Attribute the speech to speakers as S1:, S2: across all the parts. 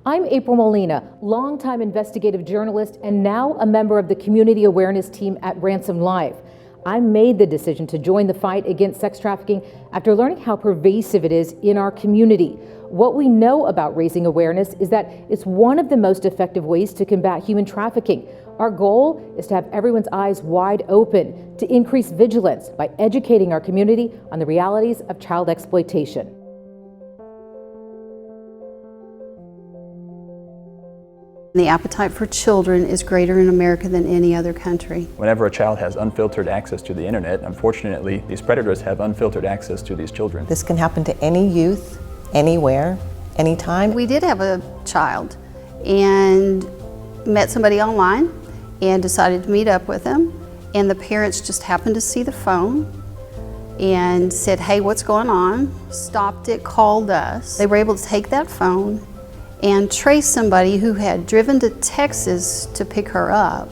S1: I'm April Molina, longtime investigative journalist and now a member of the community awareness team at Ransomed Live. I made the decision to join the fight against sex trafficking after learning how pervasive it is in our community. What we know about raising awareness is that it's one of the most effective ways to combat human trafficking. Our goal is to have everyone's eyes wide open, to increase vigilance by educating our community on the realities of child exploitation.
S2: The appetite for children is greater in America than any other country.
S3: Whenever a child has unfiltered access to the internet, unfortunately, these predators have unfiltered access to these children.
S4: This can happen to any youth, anywhere, anytime.
S2: We did have a child and met somebody online and decided to meet up with them. And the parents just happened to see the phone and said, hey, what's going on? Stopped it, called us. They were able to take that phone and trace somebody who had driven to Texas to pick her up,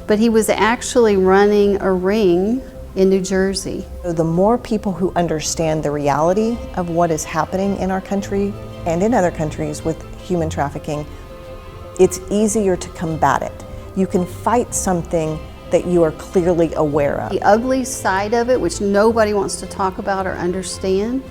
S2: but he was actually running a ring in New Jersey.
S4: So the more people who understand the reality of what is happening in our country and in other countries with human trafficking, it's easier to combat it. You can fight something that you are clearly aware of.
S2: The ugly side of it, which nobody wants to talk about or understand,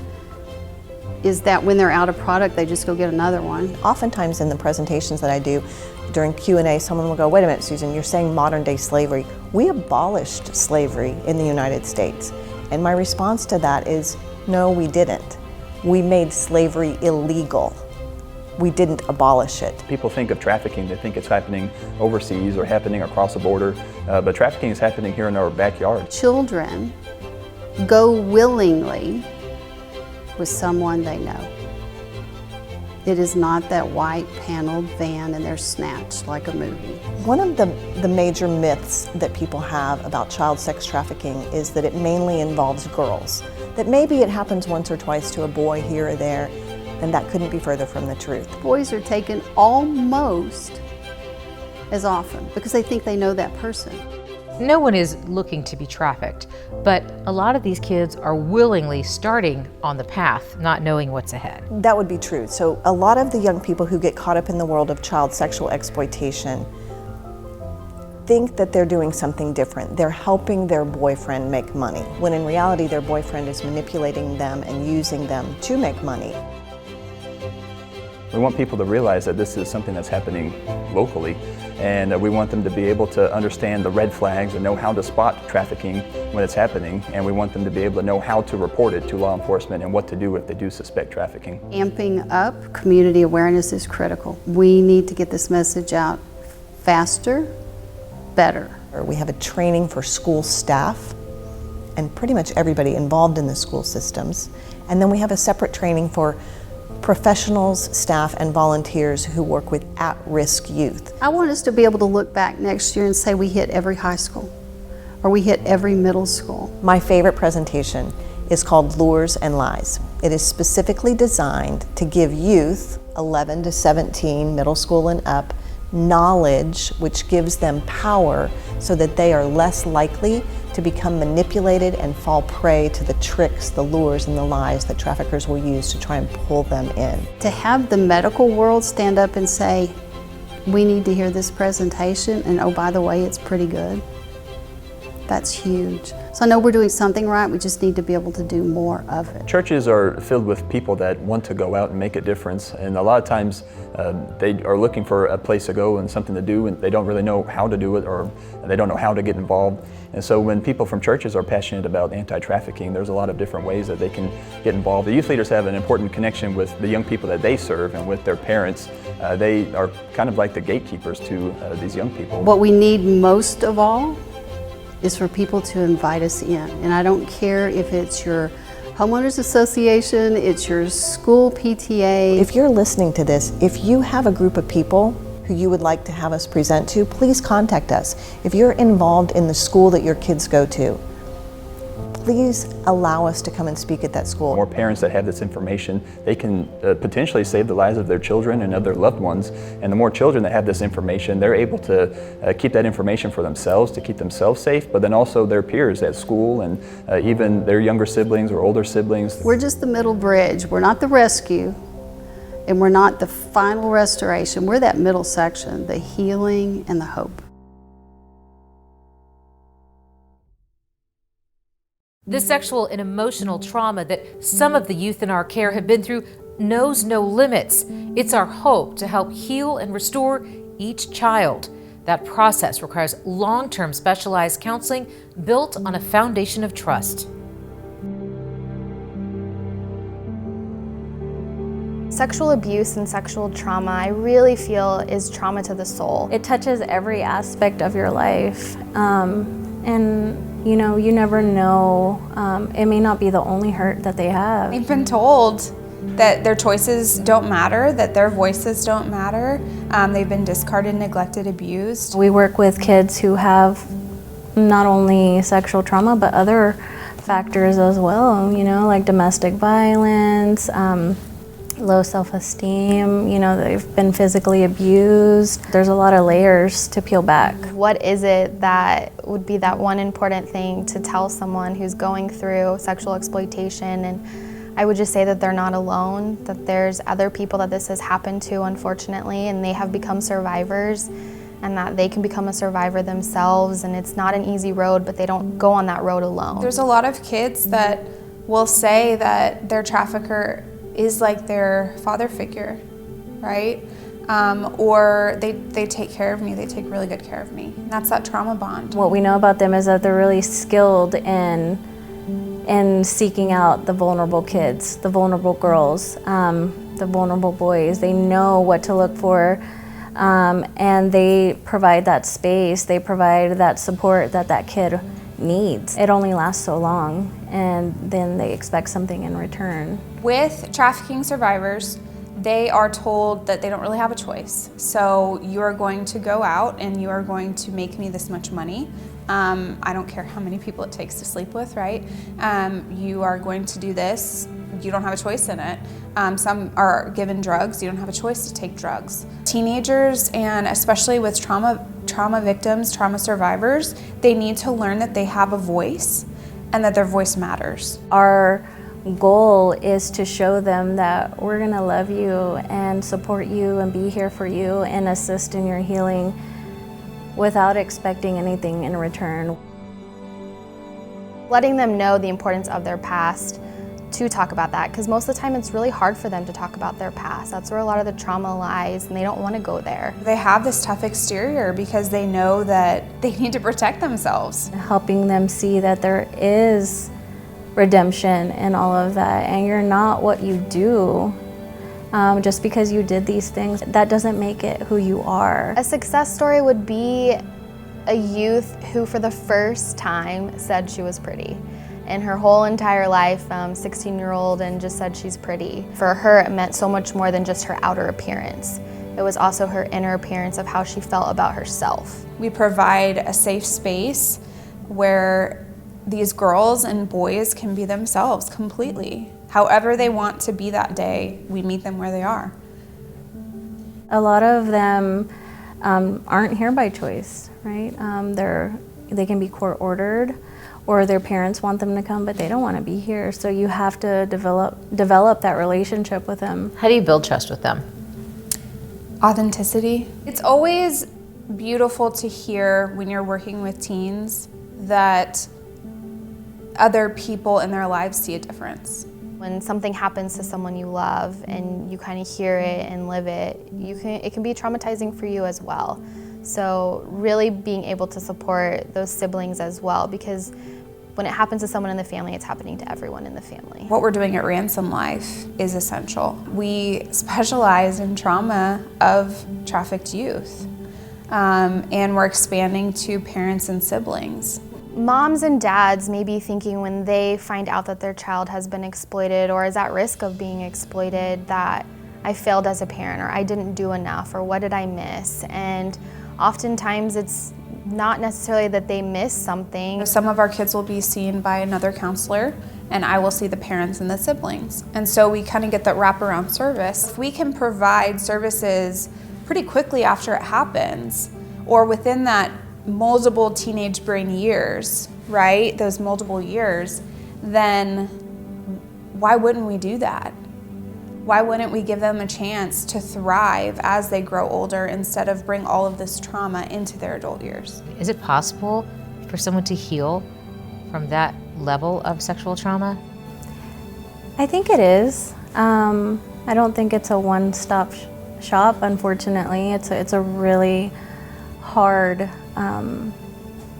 S2: is that when they're out of product, they just go get another one.
S4: Oftentimes in the presentations that I do, during Q&A, someone will go, wait a minute, Susan, you're saying modern day slavery. We abolished slavery in the United States. And my response to that is, no, we didn't. We made slavery illegal. We didn't abolish it.
S3: People think of trafficking, they think it's happening overseas or happening across the border, but trafficking is happening here in our backyard.
S2: Children go willingly with someone they know. It is not that white paneled van and they're snatched like a movie.
S4: One of the major myths that people have about child sex trafficking is that it mainly involves girls. That maybe it happens once or twice to a boy here or there, and that couldn't be further from the truth.
S2: Boys are taken almost as often because they think they know that person.
S1: No one is looking to be trafficked, but a lot of these kids are willingly starting on the path, not knowing what's ahead.
S4: That would be true. So a lot of the young people who get caught up in the world of child sexual exploitation think that they're doing something different. They're helping their boyfriend make money, when in reality their boyfriend is manipulating them and using them to make money.
S3: We want people to realize that this is something that's happening locally, and we want them to be able to understand the red flags and know how to spot trafficking when it's happening, and we want them to be able to know how to report it to law enforcement and what to do if they do suspect trafficking.
S2: Amping up community awareness is critical. We need to get this message out faster, better.
S4: We have a training for school staff and pretty much everybody involved in the school systems, and then we have a separate training for professionals, staff, and volunteers who work with at-risk youth.
S2: I want us to be able to look back next year and say we hit every high school, or we hit every middle school.
S4: My favorite presentation is called Lures and Lies. It is specifically designed to give youth, 11 to 17, middle school and up, knowledge which gives them power so that they are less likely to become manipulated and fall prey to the tricks, the lures, and the lies that traffickers will use to try and pull them in.
S2: To have the medical world stand up and say, we need to hear this presentation, and oh, by the way, it's pretty good. That's huge. So I know we're doing something right, we just need to be able to do more of it.
S3: Churches are filled with people that want to go out and make a difference, and a lot of times they are looking for a place to go and something to do, and they don't really know how to do it, or they don't know how to get involved. And so when people from churches are passionate about anti-trafficking, there's a lot of different ways that they can get involved. The youth leaders have an important connection with the young people that they serve and with their parents. They are kind of like the gatekeepers to these young people.
S2: What we need most of all is for people to invite us in. And I don't care if it's your homeowners association, it's your school PTA.
S4: If you're listening to this, if you have a group of people who you would like to have us present to, please contact us. If you're involved in the school that your kids go to, please allow us to come and speak at that school.
S3: More parents that have this information, they can potentially save the lives of their children and of their loved ones. And the more children that have this information, they're able to keep that information for themselves, to keep themselves safe, but then also their peers at school and even their younger siblings or older siblings.
S2: We're just the middle bridge. We're not the rescue. And we're not the final restoration, we're that middle section, the healing and the hope.
S1: The sexual and emotional trauma that some of the youth in our care have been through knows no limits. It's our hope to help heal and restore each child. That process requires long-term specialized counseling built on a foundation of trust.
S5: Sexual abuse and sexual trauma, I really feel, is trauma to the soul. It touches every aspect of your life. And you know, you never know, it may not be the only hurt that they have.
S6: They've been told that their choices don't matter, that their voices don't matter. They've been discarded, neglected, abused.
S5: We work with kids who have not only sexual trauma, but other factors as well, you know, like domestic violence, low self-esteem, you know, they've been physically abused. There's a lot of layers to peel back. What is it that would be that one important thing to tell someone who's going through sexual exploitation? And I would just say that they're not alone, that there's other people that this has happened to, unfortunately, and they have become survivors, and that they can become a survivor themselves. And it's not an easy road, but they don't go on that road alone.
S6: There's a lot of kids that will say that their trafficker is like their father figure, right? Or they take care of me, they take really good care of me. And that's that trauma bond.
S5: What we know about them is that they're really skilled in seeking out the vulnerable kids, the vulnerable girls, the vulnerable boys. They know what to look for, and they provide that space, they provide that support that that kid needs. It only lasts so long, and then they expect something in return.
S6: With trafficking survivors, they are told that they don't really have a choice. So you are going to go out and you are going to make me this much money. I don't care how many people it takes to sleep with, right? You are going to do this. You don't have a choice in it. Some are given drugs. You don't have a choice to take drugs. Teenagers, and especially with trauma victims, trauma survivors, they need to learn that they have a voice and that their voice matters.
S5: Our goal is to show them that we're gonna love you and support you and be here for you and assist in your healing without expecting anything in return. Letting them know the importance of their past, to talk about that, because most of the time it's really hard for them to talk about their past. That's where a lot of the trauma lies, and they don't want to go there.
S6: They have this tough exterior because they know that they need to protect themselves.
S5: Helping them see that there is redemption in all of that, and you're not what you do. Just because you did these things, that doesn't make it who you are. A success story would be a youth who for the first time said she was pretty. In her whole entire life, 16-year-old, and just said she's pretty. For her, it meant so much more than just her outer appearance. It was also her inner appearance of how she felt about herself.
S6: We provide a safe space where these girls and boys can be themselves completely. However they want to be that day, we meet them where they are.
S5: A lot of them aren't here by choice, right? They can be court ordered, or their parents want them to come, but they don't want to be here. So you have to develop that relationship with them.
S1: How do you build trust with them?
S6: Authenticity. It's always beautiful to hear when you're working with teens that other people in their lives see a difference.
S5: When something happens to someone you love and you kind of hear it and live it, it can be traumatizing for you as well. So really being able to support those siblings as well, because when it happens to someone in the family, it's happening to everyone in the family.
S6: What we're doing at Ransomed Life is essential. We specialize in trauma of trafficked youth, and we're expanding to parents and siblings.
S5: Moms and dads may be thinking when they find out that their child has been exploited or is at risk of being exploited that I failed as a parent, or I didn't do enough, or what did I miss? And oftentimes it's not necessarily that they missed something.
S6: Some of our kids will be seen by another counselor, and I will see the parents and the siblings. And so we kind of get that wraparound service. If we can provide services pretty quickly after it happens, or within that multiple teenage brain years, right? Those multiple years, then why wouldn't we do that? Why wouldn't we give them a chance to thrive as they grow older instead of bring all of this trauma into their adult years?
S1: Is it possible for someone to heal from that level of sexual trauma?
S5: I think it is. I don't think it's a one-stop shop, unfortunately. It's a really hard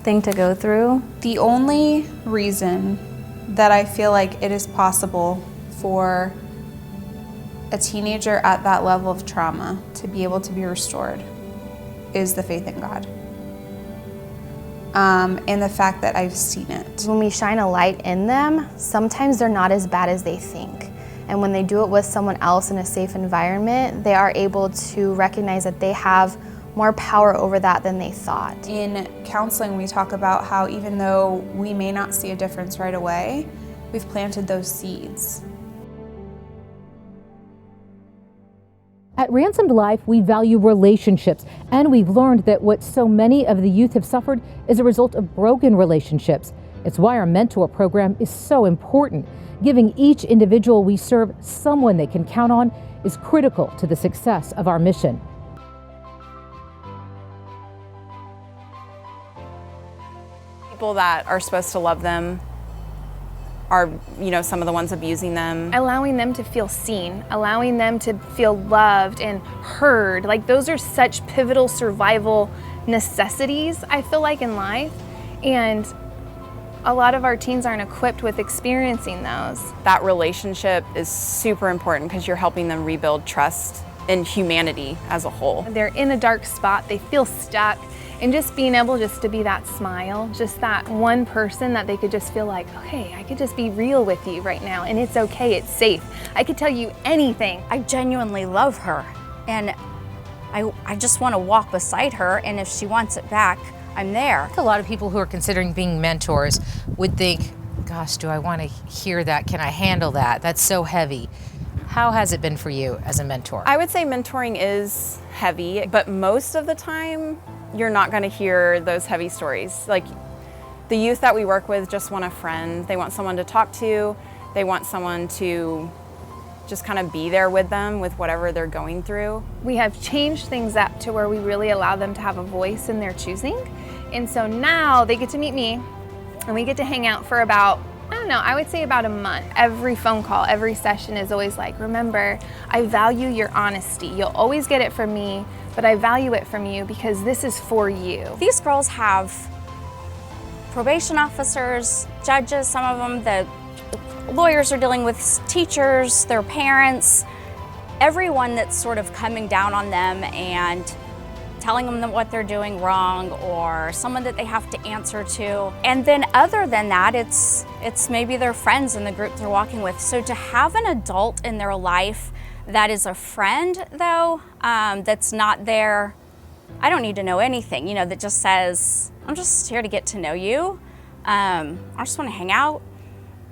S5: thing to go through.
S6: The only reason that I feel like it is possible for a teenager at that level of trauma to be able to be restored is the faith in God. And the fact that I've seen it.
S7: When we shine a light in them, sometimes they're not as bad as they think. And when they do it with someone else in a safe environment, they are able to recognize that they have more power over that than they thought.
S6: In counseling, we talk about how even though we may not see a difference right away, we've planted those seeds.
S1: At Ransomed Life, we value relationships, and we've learned that what so many of the youth have suffered is a result of broken relationships. It's why our mentor program is so important. Giving each individual we serve someone they can count on is critical to the success of our mission.
S8: People that are supposed to love them are, some of the ones abusing them.
S7: Allowing them to feel seen, allowing them to feel loved and heard, like those are such pivotal survival necessities, I feel like, in life. And a lot of our teens aren't equipped with experiencing those.
S8: That relationship is super important because you're helping them rebuild trust in humanity as a whole.
S7: They're in a dark spot, they feel stuck, and just being able just to be that smile, just that one person that they could just feel like, okay, I could just be real with you right now, and it's okay, it's safe. I could tell you anything.
S9: I genuinely love her, and I just want to walk beside her, and if she wants it back, I'm there.
S10: A lot of people who are considering being mentors would think, gosh, do I want to hear that? Can I handle that? That's so heavy. How has it been for you as a mentor?
S8: I would say mentoring is heavy, but most of the time, you're not going to hear those heavy stories. Like, the youth that we work with just want a friend. They want someone to talk to. They want someone to just kind of be there with them with whatever they're going through.
S7: We have changed things up to where we really allow them to have a voice in their choosing. And so now they get to meet me, and we get to hang out for about, I would say about a month. Every phone call, every session is always like, remember, I value your honesty. You'll always get it from me, but I value it from you because this is for you.
S9: These girls have probation officers, judges, some of them, the lawyers are dealing with teachers, their parents, everyone that's sort of coming down on them and telling them what they're doing wrong, or someone that they have to answer to. And then other than that, it's maybe their friends in the group they're walking with. So to have an adult in their life that is a friend, though, that's not there, I don't need to know anything, that just says, I'm just here to get to know you. I just want to hang out.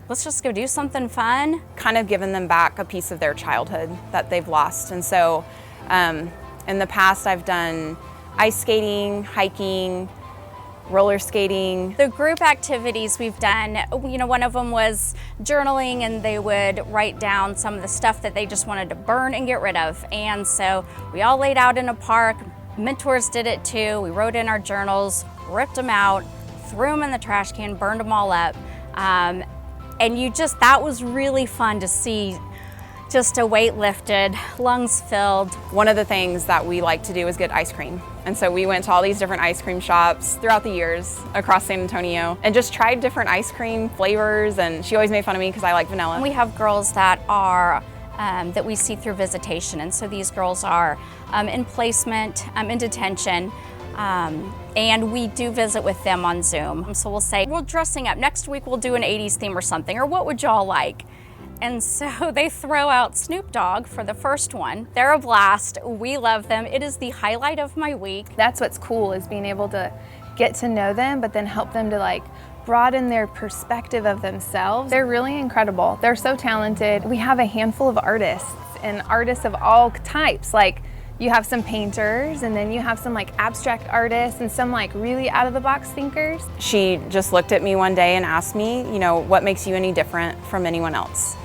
S9: Let's just go do something fun.
S8: Kind of giving them back a piece of their childhood that they've lost. And so in the past, I've done ice skating, hiking, roller skating.
S9: The group activities we've done, one of them was journaling, and they would write down some of the stuff that they just wanted to burn and get rid of. And so we all laid out in a park. Mentors did it too. We wrote in our journals, ripped them out, threw them in the trash can, burned them all up. And that was really fun to see. Just a weight lifted, lungs filled.
S8: One of the things that we like to do is get ice cream. And so we went to all these different ice cream shops throughout the years across San Antonio and just tried different ice cream flavors. And she always made fun of me because I like vanilla.
S9: We have girls that are, that we see through visitation. And so these girls are in placement, in detention. And we do visit with them on Zoom. So we'll say, we're dressing up. Next week we'll do an 80s theme or something, or what would y'all like? And so they throw out Snoop Dogg for the first one. They're a blast. We love them. It is the highlight of my week.
S7: That's what's cool, is being able to get to know them, but then help them to broaden their perspective of themselves. They're really incredible. They're so talented. We have a handful of artists, and artists of all types. You have some painters, and then you have some abstract artists, and some really out of the box thinkers.
S8: She just looked at me one day and asked me, what makes you any different from anyone else?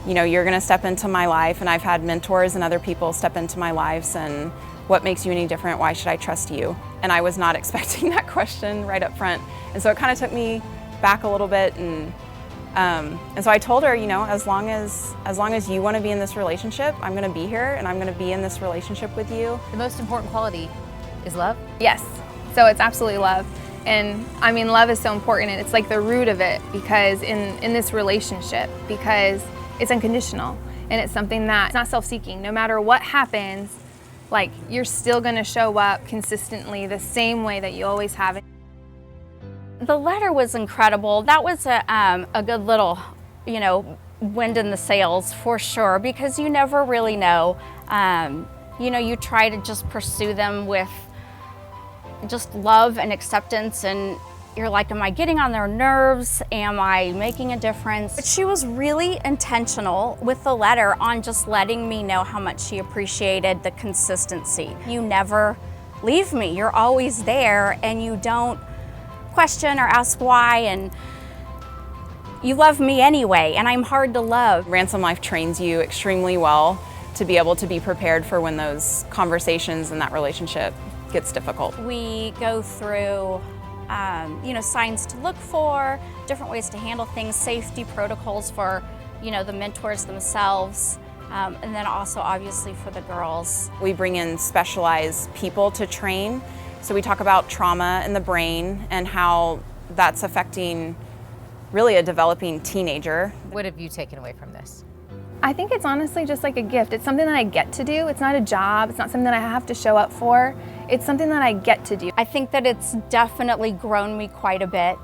S8: you know, you're gonna step into my life, and I've had mentors and other people step into my lives, and what makes you any different? Why should I trust you? And I was not expecting that question right up front. And so it kind of took me back a little bit, and so I told her, you know, as long as you want to be in this relationship, I'm going to be here, and I'm going to be in this relationship with you.
S10: The most important quality is love?
S7: Yes, so it's absolutely love. And I mean, love is so important, and it's like the root of it, because in this relationship, because it's unconditional, and it's something that's not self-seeking. No matter what happens, like, you're still gonna show up consistently the same way that you always have.
S9: The letter was incredible. That was a good little, you know, wind in the sails for sure, because you never really know. You know, you try to just pursue them with just love and acceptance, and you're like, am I getting on their nerves? Am I making a difference? But she was really intentional with the letter on just letting me know how much she appreciated the consistency. You never leave me. You're always there, and you don't question or ask why, and you love me anyway, and I'm hard to love.
S8: Ransom Life trains you extremely well to be able to be prepared for when those conversations and that relationship gets difficult.
S9: We go through you know, signs to look for, different ways to handle things, safety protocols for, you know, the mentors themselves, and then also obviously for the girls.
S8: We bring in specialized people to train. So we talk about trauma in the brain and how that's affecting really a developing teenager.
S10: What have you taken away from this?
S7: I think it's honestly just like a gift. It's something that I get to do. It's not a job. It's not something that I have to show up for. It's something that I get to do.
S9: I think that it's definitely grown me quite a bit,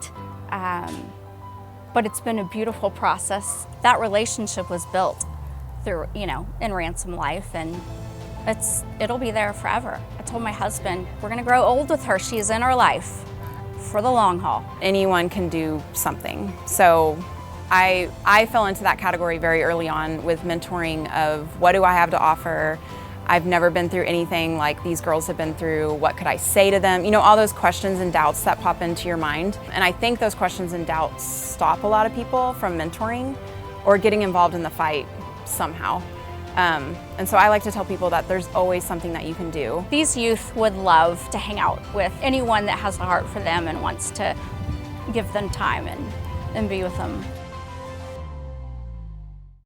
S9: but it's been a beautiful process. That relationship was built through, you know, in Ransom Life, and it'll be there forever. I told my husband, we're gonna grow old with her. She is in our life for the long haul.
S8: Anyone can do something. So I fell into that category very early on with mentoring of what do I have to offer? I've never been through anything like these girls have been through. What could I say to them? You know, all those questions and doubts that pop into your mind. And I think those questions and doubts stop a lot of people from mentoring or getting involved in the fight somehow. And so I like to tell people that there's always something that you can do.
S9: These youth would love to hang out with anyone that has a heart for them and wants to give them time and be with them.